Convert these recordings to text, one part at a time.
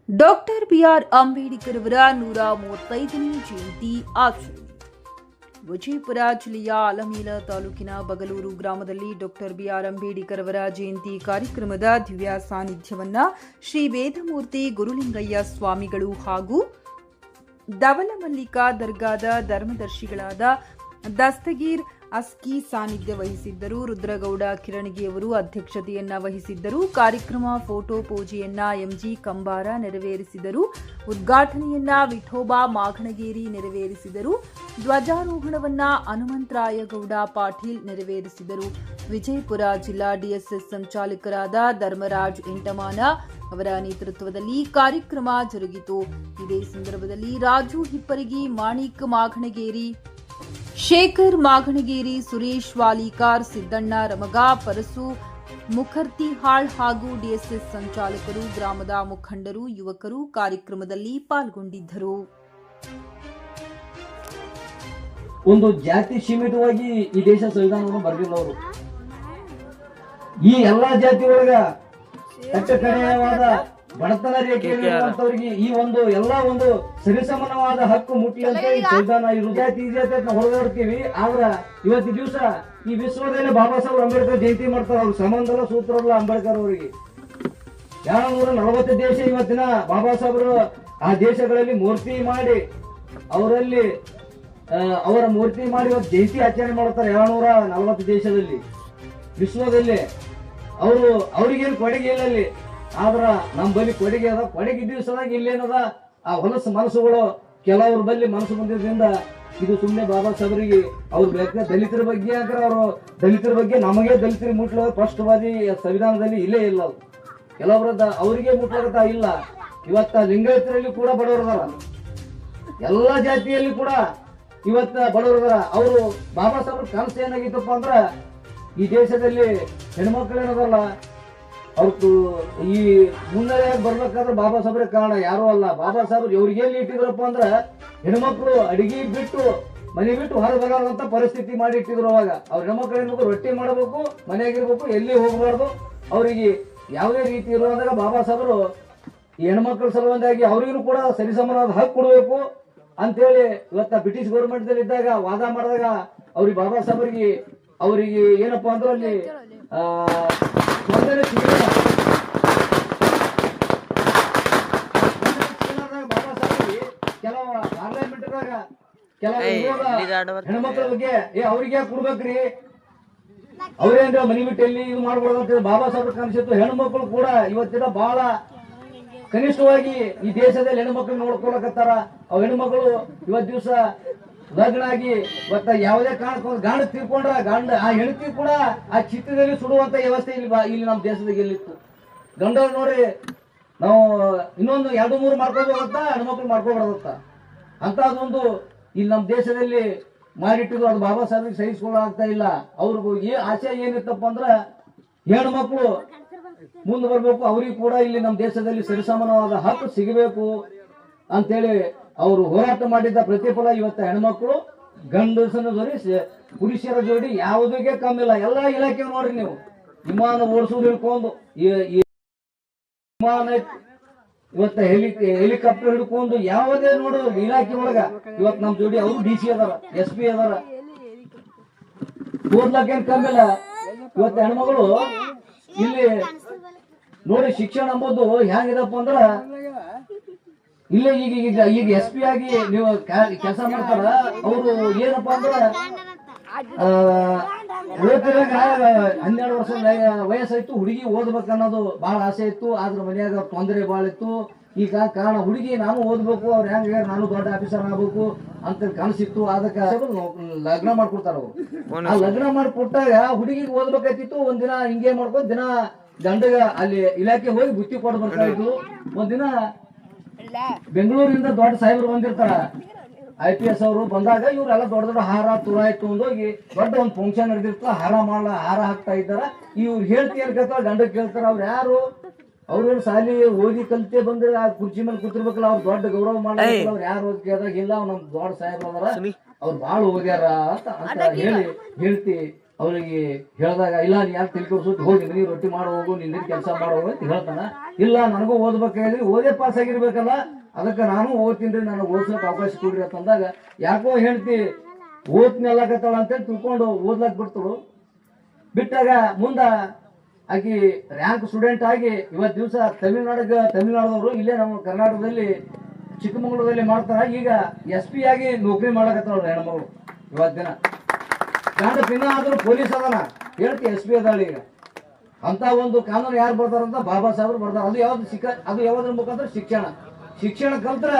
Doctor B R Ambedkar ಅವರ 135ನೇ ಜಯಂತಿ ಆಚರಣೆ. ವಿಜಯಪುರ ಜಿಲ್ಲೆಯ ಆಲಮೇಲ ತಾಲೂಕಿನ ಬಗಲೂರು ಗ್ರಾಮದಲ್ಲಿ ಡಾಕ್ಟರ್ ಬಿಆರ್ ಅಂಬೇಡ್ಕರ್ ಅವರ ಜಯಂತಿ ಕಾರ್ಯಕ್ರಮದ ದಿವ್ಯ ಸಾನ್ನಿಧ್ಯವನ್ನ ಶ್ರೀ ವೇದಮೂರ್ತಿ ಗುರುಲಿಂಗಯ್ಯ ಸ್ವಾಮಿಗಳು ಹಾಗೂ ದವಲಮಲ್ಲಿಕಾ ದರ್ಗಾದ ಧರ್ಮದರ್ಶಿಗಳಾದ ದಸ್ತಗೀರ್ ಅಸ್ಕಿ ಸಾನ್ನಿಧ್ಯ ವಹಿಸಿದ್ದರು. ರುದ್ರಗೌಡ ಕಿರಣಗಿ ಅವರು ಅಧ್ಯಕ್ಷತೆಯನ್ನ ವಹಿಸಿದ್ದರು. ಕಾರ್ಯಕ್ರಮ ಫೋಟೋ ಪೂಜೆಯನ್ನ ಎಂಜಿ ಕಂಬಾರ ನೆರವೇರಿಸಿದರು. ಉದ್ಘಾಟನೆಯನ್ನ ವಿಠೋಬಾ ಮಾಘಣಗೇರಿ ನೆರವೇರಿಸಿದರು. ಧ್ವಜಾರೋಹಣವನ್ನ ಹನುಮಂತರಾಯಗೌಡ ಪಾಟೀಲ್ ನೆರವೇರಿಸಿದರು. ವಿಜಯಪುರ ಜಿಲ್ಲಾ ಡಿಎಸ್ಎಸ್ ಸಂಚಾಲಕರಾದ ಧರ್ಮರಾಜ್ ಇಂಟಮಾನ ಅವರ ನೇತೃತ್ವದಲ್ಲಿ ಕಾರ್ಯಕ್ರಮ ಜರುಗಿತು. ಇದೇ ಸಂದರ್ಭದಲ್ಲಿ ರಾಜು ಹಿಪ್ಪರಗಿ, ಮಾಣಿಕ್ ಮಾಘಣಗೇರಿ, ಶೇಖರ್ ಮಾಘಣಗೇರಿ, ಸುರೇಶ್ ವಾಲಿಕಾರ್, ಸಿದ್ದಣ್ಣ ರಮಗ, ಪರಸು ಮುಖರ್ತಿಹಾಳ್ ಹಾಗೂ ಡಿಎಸ್ಎಸ್ ಸಂಚಾಲಕರು, ಗ್ರಾಮದ ಮುಖಂಡರು, ಯುವಕರು ಕಾರ್ಯಕ್ರಮದಲ್ಲಿ ಪಾಲ್ಗೊಂಡಿದ್ದರು. ಒಂದು ಜಾತಿ ಸೀಮಿತವಾಗಿ ಈ ದೇಶ ಸಂವಿಧಾನವನ್ನು ಬರೆದಿಲ್ಲ ಅವರು. ಈ ಎಲ್ಲಾ ಜಾತಿ ಒಳಗ ಕಟ್ಟ ಕಡೆಯವಾದ ಬಡತನ ರೇಖೆಯಲ್ಲಿರುವಂತವ್ರಿಗೆ ಈ ಒಂದು ಎಲ್ಲಾ ಒಂದು ಸರಿಸಮಾನವಾದ ಹಕ್ಕು ಮುಟ್ಲಿ ಅಂತ ಈ ಸಂವಿಧಾನ ಇರು. ಜಾತಿ ಹೊರಗಾಡ್ತೀವಿ. ಆದ್ರ ಇವತ್ತು ದಿವಸ ಈ ವಿಶ್ವದಲ್ಲಿ ಬಾಬಾ ಸಾಹೇಬ್ ಅಂಬೇಡ್ಕರ್ ಜಯಂತಿ ಮಾಡ್ತಾರ. ಅವ್ರ ಸಂಬಂಧ ಸೂತ್ರ ಅಲ್ಲ ಅಂಬೇಡ್ಕರ್ ಅವರಿಗೆ. 240 ದೇಶ ಇವತ್ತಿನ ಬಾಬಾ ಸಾಹೇಬರು ಆ ದೇಶಗಳಲ್ಲಿ ಮೂರ್ತಿ ಮಾಡಿ ಅವರಲ್ಲಿ ಅವರ ಮೂರ್ತಿ ಮಾಡಿ ಇವತ್ತು ಜಯಂತಿ ಆಚರಣೆ ಮಾಡ್ತಾರೆ. 240 ದೇಶದಲ್ಲಿ ವಿಶ್ವದಲ್ಲಿ ಅವ್ರಿಗೇನು ಕೊಡುಗೆ ಇಲ್ಲ ಅಲ್ಲಿ. ಆದ್ರ ನಮ್ ಬಳಿ ಕೊಡುಗೆ ಅದ. ಕೊಡುಗೆ ದಿವಸದಾಗ ಇಲ್ಲೇನದ ಆ ಹೊಲಸು ಮನಸ್ಸುಗಳು ಕೆಲವ್ರ ಬಳಿ ಮನಸ್ಸು ಬಂದಿದ್ರಿಂದ ಇದು ಸುಮ್ಮನೆ ಬಾಬಾ ಸಾಹೇಬರಿಗೆ ಅವ್ರ ದಲಿತರ ಬಗ್ಗೆ ಅವರು ದಲಿತರ ಬಗ್ಗೆ ನಮಗೆ ದಲಿತರ ಮುಟ್ಲ ಸ್ಪಷ್ಟವಾದಿ ಸಂವಿಧಾನದಲ್ಲಿ ಇಲ್ಲೇ ಇಲ್ಲ. ಕೆಲವರದ ಅವರಿಗೆ ಮುಟ್ಲಾಗತ್ತ ಇಲ್ಲ. ಇವತ್ತ ಲಿಂಗಾಯತರಲ್ಲಿ ಕೂಡ ಬಡವರದಾರ, ಎಲ್ಲಾ ಜಾತಿಯಲ್ಲಿ ಕೂಡ ಇವತ್ತ ಬಡವರದಾರ. ಅವರು ಬಾಬಾ ಸಾಹೇಬ್ರ ಕನಸು ಏನಾಗಿತ್ತಪ್ಪ ಅಂದ್ರ ಈ ದೇಶದಲ್ಲಿ ಹೆಣ್ಮಕ್ಳೇನದಲ್ಲ ಅವ್ರು ಈ ಮುನ್ನಡೆ ಬರ್ಬೇಕಾದ್ರೆ ಬಾಬಾ ಸಾಹೇಬ್ರ ಕಾರಣ, ಯಾರು ಅಲ್ಲ. ಬಾಬಾ ಸಾಹೇಬ್ರು ಇವ್ರಿಗೆ ಎಲ್ಲಿ ಇಟ್ಟಿದ್ರಪ್ಪ ಅಂದ್ರ ಹೆಣ್ಮಕ್ಳು ಅಡಿಗೆ ಬಿಟ್ಟು ಮನೆ ಬಿಟ್ಟು ಹೊರ ಬರೋದಂತ ಪರಿಸ್ಥಿತಿ ಮಾಡಿ ಇಟ್ಟಿದ್ರು. ಅವಾಗ ಅವ್ರ ಹೆಣ್ಮಕ್ಳು ಏನ್ಬೇಕು, ರೊಟ್ಟಿ ಮಾಡಬೇಕು, ಮನೆಯಾಗಿರ್ಬೇಕು, ಎಲ್ಲಿ ಹೋಗಬಾರ್ದು, ಅವ್ರಿಗೆ ಯಾವುದೇ ರೀತಿ ಇರುವಾಗ ಬಾಬಾ ಸಾಹೇಬರು ಈ ಹೆಣ್ಮಕ್ಳ ಸಲುವಾಗಿ ಅವ್ರಿಗೂ ಕೂಡ ಸರಿಸಮಾನವಾದ ಹಕ್ಕು ಕೊಡಬೇಕು ಅಂತೇಳಿ ಇವತ್ತ ಬ್ರಿಟಿಷ್ ಗೌರ್ಮೆಂಟ್ ದಲ್ಲಿ ಇದ್ದಾಗ ವಾದ ಮಾಡಿದಾಗ ಅವ್ರಿಗೆ ಬಾಬಾ ಸಾಹೇಬರಿಗೆ ಅವರಿಗೆ ಏನಪ್ಪಾ ಅಂದ್ರೆ ಅಲ್ಲಿ ಬಾಬಾ ಸಾಹೇಬರಿಗೆ ಕೆಲವು ಪಾರ್ಲಿಮೆಂಟ್ದಾಗ ಕೆಲವು ಹೆಣ್ಮಕ್ಳ ಬಗ್ಗೆ ಅವ್ರಿಗೆ ಕೊಡ್ಬೇಕ್ರಿ, ಅವ್ರೇನ್ರ ಮನಿ ಬಿಟ್ಟು ಎಲ್ಲಿ ಇದು ಮಾಡ್ಬೋದು ಅಂತ ಬಾಬಾ ಸಾಹೇಬ್ ಕನಸಿತ್ತು. ಹೆಣ್ಮಕ್ಳು ಕೂಡ ಇವತ್ತಿನ ಬಹಳ ಕನಿಷ್ಠವಾಗಿ ಈ ದೇಶದಲ್ಲಿ ಹೆಣ್ಮಕ್ಳು ನೋಡ್ಕೊಳಕತ್ತಾರ. ಅವ್ ಹೆಣ್ಮಕ್ಳು ಇವತ್ ದಿವಸ ಲಗ್ನ ಆಗಿ ಇವತ್ತ ಯಾವುದೇ ಕಾರಣಕ್ಕೆ ಗಾಂಡ ತೀರ್ಕೊಂಡ್ರ ಆ ಹೆಣ್ತಿ ಕೂಡ ಆ ಚಿತ್ರದಲ್ಲಿ ಸುಡುವಂತ ವ್ಯವಸ್ಥೆ ಇಲ್ಲಿ ನಮ್ಮ ದೇಶದಾಗ ಎಲ್ಲಿತ್ತು. ಗಂಡವ್ರು ನೋಡಿ ನಾವು ಇನ್ನೊಂದು 2-3 ಮಾಡ್ಕೋಬೋದತ್ತ, ಹೆಣ್ಮಕ್ಳು ಮಾಡ್ಕೋಬಾರ್ದತ್ತ ಅಂತದೊಂದು ಇಲ್ಲಿ ನಮ್ಮ ದೇಶದಲ್ಲಿ ಮಾಡಿಟ್ಟಿದ್ರು. ಅದು ಬಾಬಾ ಸಾಹೇಬ್ರಿಗೆ ಸಹಿಸ್ಕೊಳ್ಳಾಗ್ತಾ ಇಲ್ಲ. ಅವ್ರಿಗೂ ಆಸೆ ಏನಿತ್ತಪ್ಪ ಅಂದ್ರ ಹೆಣ್ಮಕ್ಳು ಮುಂದೆ ಬರ್ಬೇಕು, ಅವ್ರಿಗೆ ಕೂಡ ಇಲ್ಲಿ ನಮ್ಮ ದೇಶದಲ್ಲಿ ಸರಿಸಮಾನವಾದ ಹಕ್ಕು ಸಿಗಬೇಕು ಅಂತೇಳಿ ಅವರು ಹೋರಾಟ ಮಾಡಿದ್ದ ಪ್ರತಿಫಲ ಇವತ್ತ ಹೆಣ್ಮಕ್ಳು ಗಂಡಸನ ಜೋಡಿ ಪುರುಷರ ಜೋಡಿ ಯಾವುದಕ್ಕೆ ಕಮ್ಮಿ ಇಲ್ಲ. ಎಲ್ಲಾ ಇಲಾಖೆ ನೋಡ್ರಿ ನೀವು, ವಿಮಾನ ಓಡಿಸೋದು ಹಿಡ್ಕೊಂಡು ವಿಮಾನ ಇವತ್ತ ಹೆಲಿಕಾಪ್ಟರ್ ಹಿಡ್ಕೊಂಡು ಯಾವುದೇ ನೋಡು ಇಲಾಖೆ ಒಳಗ ಇವತ್ ನಮ್ ಜೋಡಿ ಅವರು DC ಅದಾರ, SP ಅದಾರ. ಓದ್ಲಕ್ಕೇನ್ ಕಮ್ಮಿ ಇಲ್ಲ. ಇವತ್ತ ಹೆಣ್ಮಗಳು ಇಲ್ಲಿ ನೋಡಿ ಶಿಕ್ಷಣ ಅಂಬೋದು ಹೆಂಗಿದಪ್ಪ ಅಂದ್ರ ಇಲ್ಲೇ ಈಗ SP ಆಗಿ ನೀವು ಕೆಲಸ ಮಾಡ್ತಾರ. ಅವರು ಏನಪ್ಪಾ ಅಂದ್ರ 12 ವರ್ಷ ವಯಸ್ಸಾಯ್ತು, ಹುಡುಗಿ ಓದ್ಬೇಕನ್ನೋದು ಬಹಳ ಆಸೆ ಇತ್ತು. ಆದ್ರ ಮನ್ಯಾಗ ತೊಂದರೆ ಬಹಳ ಇತ್ತು. ಈಗ ಕಾರಣ ಹುಡುಗಿ ನಾನು ಓದ್ಬೇಕು, ಅವ್ರು ಹೆಂಗ ನಾನು ದೊಡ್ಡ ಆಫೀಸರ್ ಆಗ್ಬೇಕು ಅಂತ ಕನಸಿತ್ತು. ಅದಕ್ಕೆ ಲಗ್ನ ಮಾಡ್ಕೊಡ್ತಾರ ಅವ್ರು. ಆ ಲಗ್ನ ಮಾಡ್ಕೊಟ್ಟಾಗ ಹುಡುಗಿಗೆ ಓದ್ಬೇಕಾಯ್ತಿತ್ತು. ಒಂದಿನ ಹಿಂಗೆ ಮಾಡ್ಕೊಂಡು ದಿನ ಗಂಡಗ ಅಲ್ಲಿ ಇಲಾಖೆ ಹೋಗಿ ಬುತ್ತಿ ಕೊಟ್ಟು ಬರ್ತಾ ಇದ್ರು. ಒಂದಿನ ಬೆಂಗಳೂರಿಂದ ದೊಡ್ಡ ಸಾಹೇಬರು ಬಂದಿರ್ತಾರ, IPS ಅವರು ಬಂದಾಗ ಇವ್ರೆಲ್ಲ ದೊಡ್ಡ ದೊಡ್ಡ ಹಾರ ತುರಾಯ್ತು ಒಂದೋಗಿ ದೊಡ್ಡ ಒಂದು ಫಂಕ್ಷನ್ ನಡೆದಿರ್ತಾರ. ಹಾರ ಹಾಕ್ತಾ ಇದ್ದಾರ. ಇವ್ರು ಹೇಳ್ತಿ ಏನ್ ಕೇಳ್ತಾರ, ಗಂಡ ಕೇಳ್ತಾರ. ಅವ್ರು ಯಾರು, ಅವ್ರೇನು ಸಾಲಿ ಓದಿ ಕಲ್ತೆ ಬಂದ್ರೆ ಆ ಕುರ್ಚಿ ಮೇಲೆ ಕೂತಿರ್ಬೇಕಲ್ಲ, ಅವ್ರು ದೊಡ್ಡ ಗೌರವ ಮಾಡ್ಬೇಕಲ್ಲ. ಅವ್ರು ಯಾರು ಓದಿ ಕೇಳಿದಾಗ ಇಲ್ಲ ನಮ್ ದೊಡ್ಡ ಸಾಹೇಬ್ ಅದಾರ, ಅವ್ರು ಬಾಳ ಹೋಗ್ಯಾರ ಅಂತ ಹೇಳ್ತಿ ಅವ್ರಿಗೆ ಹೇಳಿದಾಗ ಇಲ್ಲ ನೀ ಯಾಕೆ ತಿಳ್ಕೊಡ್ಸೋದು, ಹೋಗಿ ನೀ ರೊಟ್ಟಿ ಮಾಡೋ ಹೋಗು, ನಿಂದ ಕೆಲಸ ಮಾಡೋ ಅಂತ ಹೇಳ್ತಾನ. ಇಲ್ಲ ನನಗೂ ಓದ್ಬೇಕಾಗಿದ್ರಿ, ಓದೇ ಪಾಸ್ ಆಗಿರ್ಬೇಕಲ್ಲ, ಅದಕ್ಕೆ ನಾನು ಓದ್ತೀನಿ, ನನಗೆ ಓದ್ಸೋಕೆ ಅವಕಾಶ ಕೊಡ್ರಿ ಅಂತಂದಾಗ ಯಾಕೋ ಹೇಳ್ತಿ ಓದ್ನೆಲ್ಲಕತ್ತಾಳ ಅಂತೇಳಿ ತಿಳ್ಕೊಂಡು ಓದ್ಲಕ್ ಬಿಡ್ತಳು. ಬಿಟ್ಟಾಗ ಮುಂದ ಆಕಿ ರ್ಯಾಂಕ್ ಸ್ಟೂಡೆಂಟ್ ಆಗಿ ಇವತ್ತು ದಿವಸ ತಮಿಳ್ನಾಡದವರು ಇಲ್ಲೇ ನಮ್ಮ ಕರ್ನಾಟಕದಲ್ಲಿ ಚಿಕ್ಕಮಗಳೂರಲ್ಲಿ ಮಾಡ್ತಾರ. ಈಗ SP ಆಗಿ ನೌಕರಿ ಮಾಡಕತ್ತಾಳ ಹೆಣ್ಮಗಳು. ಇವತ್ತು ದಿನ ಗಂಡ ಪಿನ್ನ ಆದ್ರೂ ಪೊಲೀಸ್ ಅದನ ಹೇಳ್ತಿ SP ಅದಾಳ. ಈಗ ಅಂತ ಒಂದು ಕಾನೂನು ಯಾರು ಬರ್ತಾರಂತ ಬಾಬಾ ಸಾಹೇಬ್ರು ಬರ್ತಾರ. ಅದು ಯಾವ್ದ್ರ ಮುಖಾಂತರ ಶಿಕ್ಷಣ ಕಲ್ತ್ರ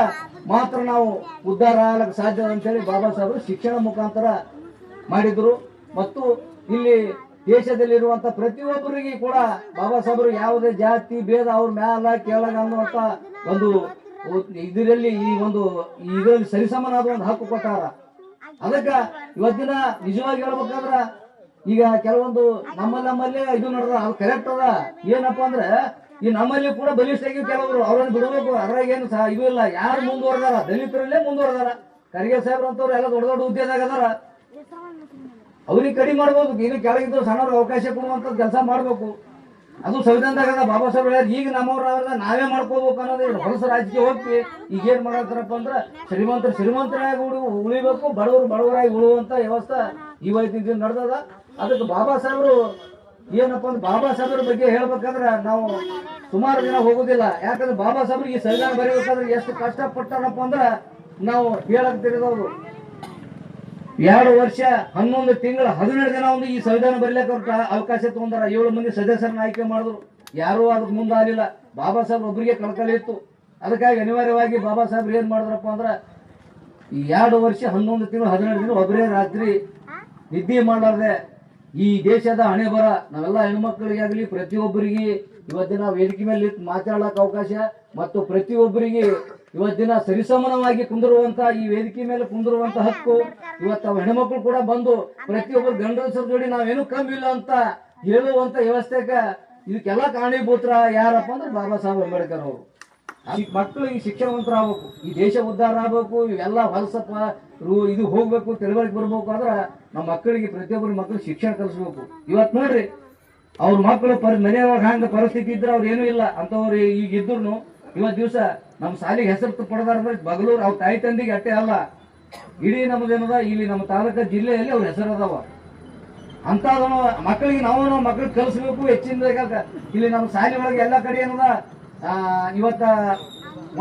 ಮಾತ್ರ ನಾವು ಉದ್ಧಾರ ಆಗಕ್ಕೆ ಸಾಧ್ಯ ಅಂತೇಳಿ ಬಾಬಾ ಸಾಹೇಬರು ಶಿಕ್ಷಣ ಮುಖಾಂತರ ಮಾಡಿದ್ರು. ಮತ್ತು ಇಲ್ಲಿ ದೇಶದಲ್ಲಿರುವಂತ ಪ್ರತಿಯೊಬ್ಬರಿಗೆ ಕೂಡ ಬಾಬಾ ಸಾಹೇಬರು ಯಾವುದೇ ಜಾತಿ ಭೇದ ಅವ್ರ ಮ್ಯಾಲ ಕೆಳಗ ಅನ್ನುವಂತ ಒಂದು ಇದರಲ್ಲಿ ಇದರಲ್ಲಿ ಸರಿಸಮನಾದ ಒಂದು ಹಕ್ಕು ಕೊಟ್ಟಾರ. ಅದಕ್ಕ ಇವತ್ತಿನ ನಿಜವಾಗಿ ಹೇಳ್ಬೇಕಾದ್ರ ಈಗ ಕೆಲವೊಂದು ನಮ್ಮಲ್ಲೇ ಇದು ನಡೆದ, ಅದು ಕರೆಕ್ಟ್ ಅದ. ಏನಪ್ಪಾ ಅಂದ್ರೆ ಈ ನಮ್ಮಲ್ಲಿ ಕೂಡ ಬಲಿಷ್ಠಾಗಿ ಕೆಲವರು ಅವ್ರನ್ನ ಬಿಡಬೇಕು, ಅದ್ರಾಗ ಏನು ಇದು ಇಲ್ಲ. ಯಾರು ಮುಂದುವರೆದಾರ, ದಲಿತರಲ್ಲೇ ಮುಂದುವರೆದಾರ. ಖರ್ಗೆ ಸಾಹೇಬ್ರ ಅಂತವ್ರು ಎಲ್ಲ ದೊಡ್ಡ ದೊಡ್ಡ ಹುದ್ದೆದಾಗ ಅದಾರ. ಅವ್ರಿಗೆ ಕಡಿಮೆ ಮಾಡ್ಬೋದು, ಇನ್ನು ಕೆಳಗಿದ್ದು ಸಣ್ಣವ್ರಿಗೆ ಅವಕಾಶ ಕೊಡುವಂತ ಕೆಲಸ ಮಾಡ್ಬೇಕು. ಅದು ಸಂವಿಧಾನದಾಗ ಅದ. ಬಾಬಾ ಸಾಹೇಬ್ ಹೇಳ್ಯಾರ ಈಗ ನಮ್ಮವ್ರ ನಾವೇ ಮಾಡ್ಕೋಬೇಕು ಅನ್ನೋದು. ಹೊಲಸ ರಾಜಕೀಯ ಹೋಗ್ತಿ ಈಗ ಏನ್ ಮಾಡತ್ತಾರಪ್ಪ ಅಂದ್ರೆ ಶ್ರೀಮಂತರಾಗಿ ಉಳಿಬೇಕು, ಬಡವರಾಗಿ ಉಳುವಂತ ವ್ಯವಸ್ಥೆ ಇವತ್ತಿನ ನಡೆದದ. ಅದಕ್ಕೆ ಬಾಬಾ ಸಾಹೇಬರು ಏನಪ್ಪಾ ಅಂದ್ರೆ ಬಾಬಾ ಸಾಹೇಬ್ರ ಬಗ್ಗೆ ಹೇಳ್ಬೇಕಂದ್ರೆ ನಾವು ಸುಮಾರು ದಿನ ಹೋಗುದಿಲ್ಲ. ಯಾಕಂದ್ರೆ ಬಾಬಾ ಸಾಹೇಬ್ರಿಗೆ ಈ ಸಂವಿಧಾನ ಬರೀಬೇಕಾದ್ರೆ ಎಷ್ಟು ಕಷ್ಟಪಟ್ಟಾರಪ್ಪ ಅಂದ್ರೆ ನಾವು ಹೇಳಕ್ ತಿಳಿದವರು. 2 ವರ್ಷ 11 ತಿಂಗಳು 12 ದಿನ ಒಂದು ಈ ಸಂವಿಧಾನ ಬರೀಲಿಕ್ಕೆ ಅವಕಾಶ ತಗೊಂಡಾರ. 7 ಮಂದಿ ಸದಸ್ಯರನ್ನ ಆಯ್ಕೆ ಮಾಡಿದ್ರು. ಯಾರೂ ಅದಕ್ಕೆ ಮುಂದಾಗಲಿಲ್ಲ. ಬಾಬಾ ಸಾಹೇಬ್ ಒಬ್ಬರಿಗೆ ಕಳಕಳಿ ಇತ್ತು. ಅದಕ್ಕಾಗಿ ಅನಿವಾರ್ಯವಾಗಿ ಬಾಬಾ ಸಾಹೇಬ್ರು ಏನ್ ಮಾಡಿದ್ರಪ್ಪ ಅಂದ್ರೆ ಈ 2 ವರ್ಷ 11 ತಿಂಗಳು 12 ದಿನ ಒಬ್ಬರೇ ರಾತ್ರಿ ನಿದ್ದೆ ಮಾಡಲಾರ್ದೆ ಈ ದೇಶದ ಹಣೆ ಬರ ನಾವೆಲ್ಲ ಹೆಣ್ಮಕ್ಳಿಗಾಗಲಿ ಪ್ರತಿಯೊಬ್ಬರಿಗೆ ಇವತ್ತಿನ ವೇದಿಕೆ ಮೇಲೆ ಮಾತಾಡಕ್ ಅವಕಾಶ ಮತ್ತು ಪ್ರತಿಯೊಬ್ಬರಿಗೆ ಇವತ್ತಿನ ಸರಿಸಮಾನವಾಗಿ ಕುಂದಿರುವಂತ ಈ ವೇದಿಕೆ ಮೇಲೆ ಕುಂದಿರುವಂತ ಹಕ್ಕು ಇವತ್ತು ಹೆಣ್ಮಕ್ಳು ಕೂಡ ಬಂದು ಪ್ರತಿಯೊಬ್ಬರು ಗಂಡಸರ ಜೋಡಿ ನಾವೇನು ಕಮ್ಮಿ ಇಲ್ಲ ಅಂತ ಹೇಳುವಂತ ವ್ಯವಸ್ಥೆಗೆ ಇದಕ್ಕೆಲ್ಲ ಕಾರಣೀಭೂತರ ಯಾರಪ್ಪ ಅಂದ್ರೆ ಬಾಬಾ ಸಾಹೇಬ್ ಅಂಬೇಡ್ಕರ್ ಅವರು. ಮಕ್ಕಳಿಗೆ ಶಿಕ್ಷಣವಂತರಾಗಬೇಕು, ಈ ದೇಶ ಉದ್ಧಾರ ಆಗ್ಬೇಕು, ಇವೆಲ್ಲ ಹೊಲಸಪ್ಪ ಇದು ಹೋಗ್ಬೇಕು, ತಿಳುವಳಿಕೆ ಬರ್ಬೇಕು ಅಂದ್ರೆ ನಮ್ಮ ಮಕ್ಕಳಿಗೆ ಪ್ರತಿಯೊಬ್ಬರ ಮಕ್ಕಳು ಶಿಕ್ಷಣ ಕಲಿಸ್ಬೇಕು. ಇವತ್ತು ನೋಡ್ರಿ ಅವ್ರ ಮಕ್ಕಳು ಮನೆಯೊಳಗ ಹಂಗ ಪರಿಸ್ಥಿತಿ ಇದ್ರೆ ಅವ್ರು ಏನೂ ಇಲ್ಲ ಅಂತವ್ರು ಈಗ ಇದ್ರು ಇವತ್ತು ದಿವಸ ನಮ್ಮ ಶಾಲೆಗೆ ಹೆಸರು ಪಡೆದಾರಂದ್ರೆ ಬಗಲೂರು ಅವ್ರ ತಾಯಿ ತಂದಿಗೆ ಅಟ್ಟೆ ಅಲ್ಲ, ಇಡೀ ನಮ್ದೇನದ ಇಲ್ಲಿ ನಮ್ಮ ತಾಲೂಕ ಜಿಲ್ಲೆಯಲ್ಲಿ ಅವ್ರ ಹೆಸರು ಅದಾವ. ಅಂತ ಮಕ್ಕಳಿಗೆ ನಾವು ಮಕ್ಕಳಿಗೆ ಕಲಿಸ್ಬೇಕು. ಹೆಚ್ಚಿನ ಇಲ್ಲಿ ನಮ್ಮ ಶಾಲೆ ಒಳಗೆ ಎಲ್ಲ ಕಡೆ ಏನದ ಇವತ್ತ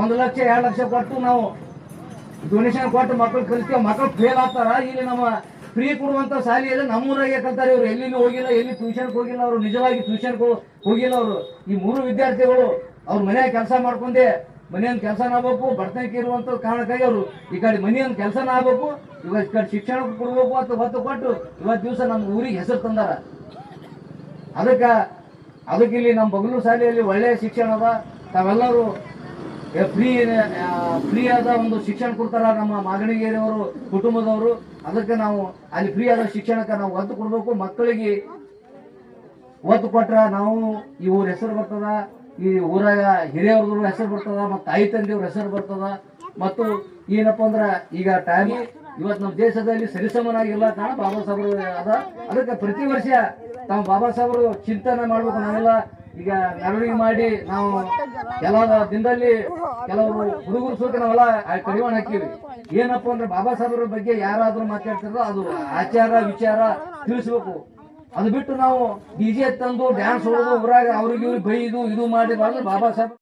1 ಲಕ್ಷ 2 ಲಕ್ಷ ಕೊಟ್ಟು ನಾವು ಡೊನೇಷನ್ ಕೊಟ್ಟು ಮಕ್ಕಳು ಕಲಿಸ್ತೀವಿ. ಮಕ್ಕಳು ಫೇಲ್ ಆಗ್ತಾರ. ಇಲ್ಲಿ ನಮ್ಮ ಫ್ರೀ ಕೊಡುವಂತ ಶಾಲೆಯಲ್ಲಿ ನಮ್ಮೂರಾಗೆ ಕಲ್ತಾರೆ. ಇವ್ರು ಎಲ್ಲಿ ಹೋಗಿಲ್ಲ, ಎಲ್ಲಿ ಟ್ಯೂಷನ್ಗೆ ಹೋಗಿಲ್ಲ, ಅವರು ನಿಜವಾಗಿ ಟ್ಯೂಷನ್ಗೆ ಹೋಗಿಲ್ಲ. ಅವರು ಈ 3 ವಿದ್ಯಾರ್ಥಿಗಳು ಅವ್ರ ಮನೆಯಾಗ ಕೆಲಸ ಮಾಡ್ಕೊಂಡೆ ಮನೆಯೊಂದು ಕೆಲಸನ ಆಗ್ಬೇಕು, ಬಡತನಕ್ಕೆ ಇರುವಂತ ಕಾರಣಕ್ಕಾಗಿ ಅವರು ಈ ಕಡೆ ಮನೆಯೊಂದು ಕೆಲಸನ ಆಗ್ಬೇಕು, ಇವಾಗ ಈ ಕಡೆ ಶಿಕ್ಷಣಕ್ಕೆ ಕೊಡ್ಬೇಕು ಅಂತ ಒತ್ತು ಕೊಟ್ಟು ಇವತ್ತು ದಿವಸ ನಮ್ಮ ಊರಿಗೆ ಹೆಸರು ತಂದಾರ. ಅದಕ್ಕೆ ಇಲ್ಲಿ ನಮ್ಮ ಬಗಲೂರು ಶಾಲೆಯಲ್ಲಿ ಒಳ್ಳೆಯ ಶಿಕ್ಷಣ ಅದ. ತಾವೆಲ್ಲರೂ ಫ್ರೀ ಆದ ಒಂದು ಶಿಕ್ಷಣ ಕೊಡ್ತಾರ ನಮ್ಮ ಮಾಗಣಿಗೇರಿಯವರು ಕುಟುಂಬದವರು. ಅದಕ್ಕೆ ನಾವು ಅಲ್ಲಿ ಫ್ರೀ ಆದ ಶಿಕ್ಷಣಕ್ಕೆ ನಾವು ಒತ್ತು ಕೊಡ್ಬೇಕು. ಮಕ್ಕಳಿಗೆ ಒತ್ತು ಕೊಟ್ರ ನಾವು ಈ ಊರ ಹೆಸರು ಬರ್ತದ, ಈ ಊರಾಗ ಹಿರಿಯವ್ರದ್ದು ಹೆಸರು ಬರ್ತದ, ಮತ್ತು ತಾಯಿ ತಂದೆಯವ್ರ ಹೆಸರು ಬರ್ತದ. ಮತ್ತು ಏನಪ್ಪ ಅಂದ್ರ ಈಗ ಟೈಮ್ ಇವತ್ತು ನಮ್ಮ ದೇಶದಲ್ಲಿ ಸರಿಸಮನಾಗಿಲ್ಲ ಕಾರಣ ಬಾಬಾ ಸಾಹೇಬರು ಅದ. ಅದಕ್ಕೆ ಪ್ರತಿ ವರ್ಷ ತಾವು ಬಾಬಾ ಸಾಹೇಬರು ಚಿಂತನೆ ಮಾಡ್ಬೇಕು. ನಾವೆಲ್ಲ ಈಗ ಮೆರವಣಿಗೆ ಮಾಡಿ ನಾವು ಕೆಲವು ದಿನದಲ್ಲಿ ಕೆಲವರು ಹುಡುಗರು ಸೂತ್ರ ನಾವೆಲ್ಲ ಕಡಿವಾಣ ಹಾಕಿವಿ. ಏನಪ್ಪ ಅಂದ್ರೆ ಬಾಬಾ ಸಾಹೇಬರ ಬಗ್ಗೆ ಯಾರಾದ್ರೂ ಮಾತಾಡ್ತಿರೋ ಅದು ಆಚಾರ ವಿಚಾರ ತಿಳಿಸ್ಬೇಕು. ಅದು ಬಿಟ್ಟು ನಾವು DJ ತಂದು ಡ್ಯಾನ್ಸ್ ಹೊಡೋದು ಊರಾಗ ಅವ್ರಿಗೆ ಇವ್ರಿಗೆ ಬೈದು ಇದು ಮಾಡಿ ಬಾಬಾ ಸಾಹೇಬ್